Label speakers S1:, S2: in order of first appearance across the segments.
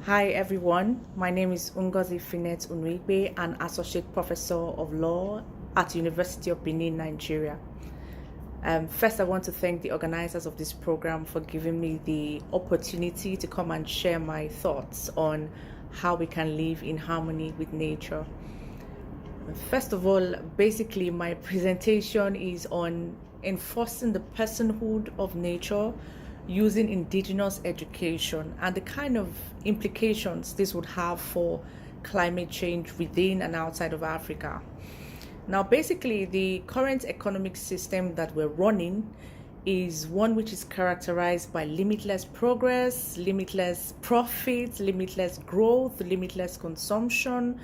S1: Hi everyone, my name is Ngozi Unuigbe, an Associate Professor of Law at University of Benin, Nigeria. First, I want to thank the organizers of this program for giving me the opportunity to come and share my thoughts on how we can live in harmony with nature. First of all, basically my presentation is on enforcing the personhood of nature using indigenous education and the kind of implications this would have for climate change within and outside of Africa. Now, basically, the current economic system that we're running is one which is characterized by limitless progress, limitless profit, limitless growth, limitless consumption,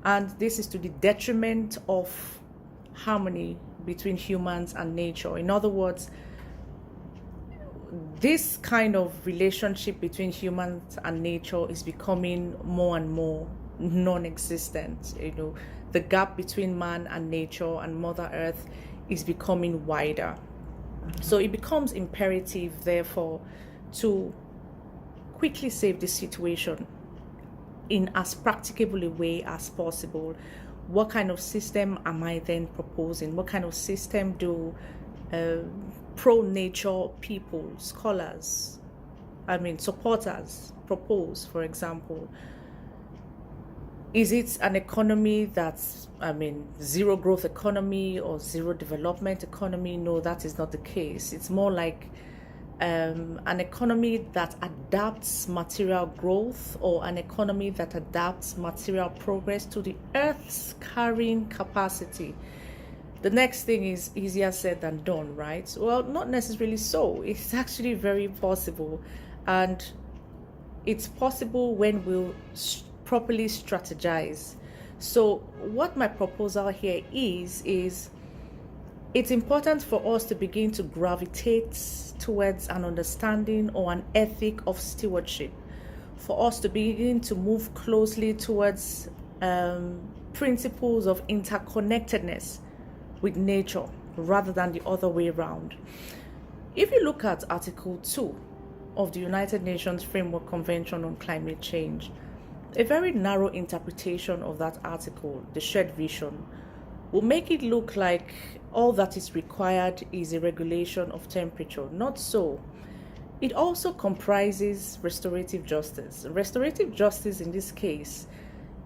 S1: and this is to the detriment of harmony between humans and nature. In other words, this kind of relationship between humans and nature is becoming more and more non-existent. The gap between man and nature and Mother Earth is becoming wider. So it becomes imperative, therefore, to quickly save the situation in as practicable a way as possible. What kind of system am I then proposing? What kind of system do pro-nature people, scholars, supporters propose, for example? Is it an economy that's, zero growth economy or zero development economy? No, that is not the case. It's more like an economy that adapts material growth or an economy that adapts material progress to the Earth's carrying capacity. The next thing is easier said than done, right? Well, not necessarily so. It's actually very possible. And it's possible when we'll properly strategize. So what my proposal here is it's important for us to begin to gravitate towards an understanding or an ethic of stewardship, for us to begin to move closely towards principles of interconnectedness with nature rather than the other way around. If you look at Article 2 of the United Nations Framework Convention on Climate Change, a very narrow interpretation of that article, the shared vision, will make it look like all that is required is a regulation of temperature. Not so. It also comprises restorative justice. Restorative justice in this case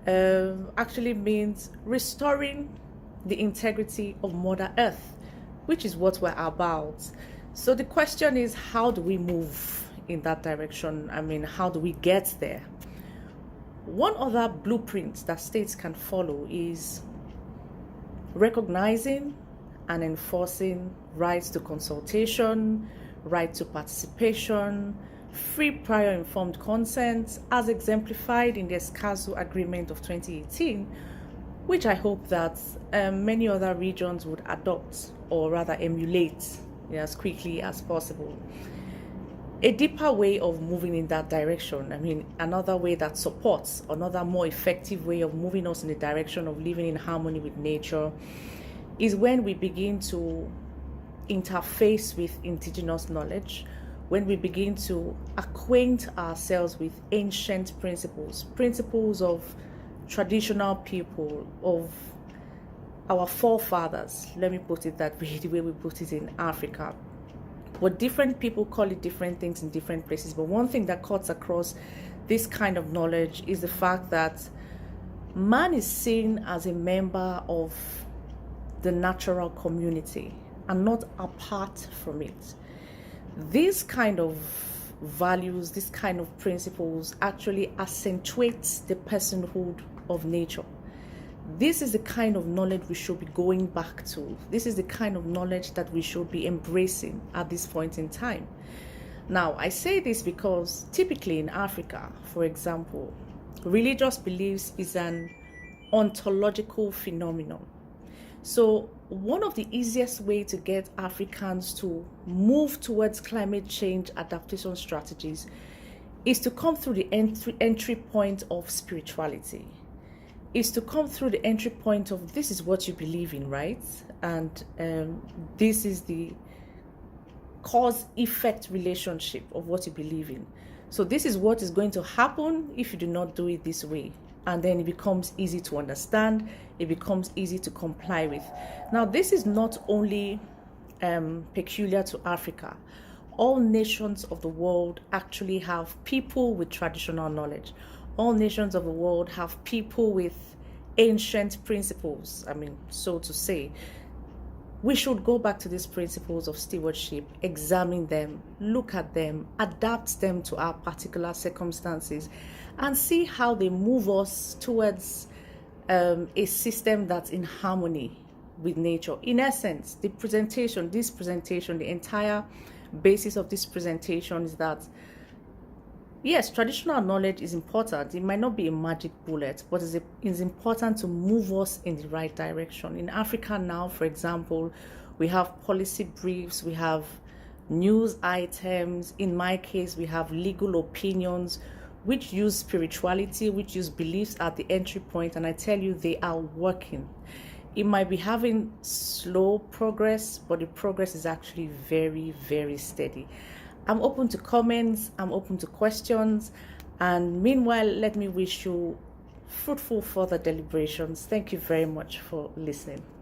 S1: actually means restoring the integrity of Mother Earth, which is what we're about. So the question is, how do we move in that direction? How do we get there? One other blueprint that states can follow is recognizing and enforcing rights to consultation, right to participation, free prior informed consent, as exemplified in the Escazú Agreement of 2018, which I hope that many other regions would adopt or rather emulate as quickly as possible. A deeper way of moving in that direction, another way that supports, another more effective way of moving us in the direction of living in harmony with nature is when we begin to interface with indigenous knowledge, when we begin to acquaint ourselves with ancient principles of traditional people, of our forefathers. Let me put it that way, the way we put it in Africa. But different people call it different things in different places. But one thing that cuts across this kind of knowledge is the fact that man is seen as a member of the natural community and not apart from it. These kind of values, these kind of principles actually accentuates the personhood of nature. This is the kind of knowledge we should be going back to. This is the kind of knowledge that we should be embracing at this point in time. Now, I say this because typically in Africa, for example, religious beliefs is an ontological phenomenon. So one of the easiest ways to get Africans to move towards climate change adaptation strategies is to come through the entry point of spirituality. Is to come through the entry point of this is what you believe in, right? And this is the cause-effect relationship of what you believe in. So this is what is going to happen if you do not do it this way. And then it becomes easy to understand, it becomes easy to comply with. Now, this is not only peculiar to Africa. All nations of the world actually have people with traditional knowledge. All nations of the world have people with ancient principles, so to say. We should go back to these principles of stewardship, examine them, look at them, adapt them to our particular circumstances, and see how they move us towards a system that's in harmony with nature. In essence, this presentation, the entire basis of this presentation is that, yes, traditional knowledge is important. It might not be a magic bullet, but it's important to move us in the right direction. In Africa now, for example, we have policy briefs, we have news items. In my case, we have legal opinions, which use spirituality, which use beliefs at the entry point, and I tell you, they are working. It might be having slow progress, but the progress is actually very, very steady. I'm open to comments, I'm open to questions, and meanwhile, let me wish you fruitful further deliberations. Thank you very much for listening.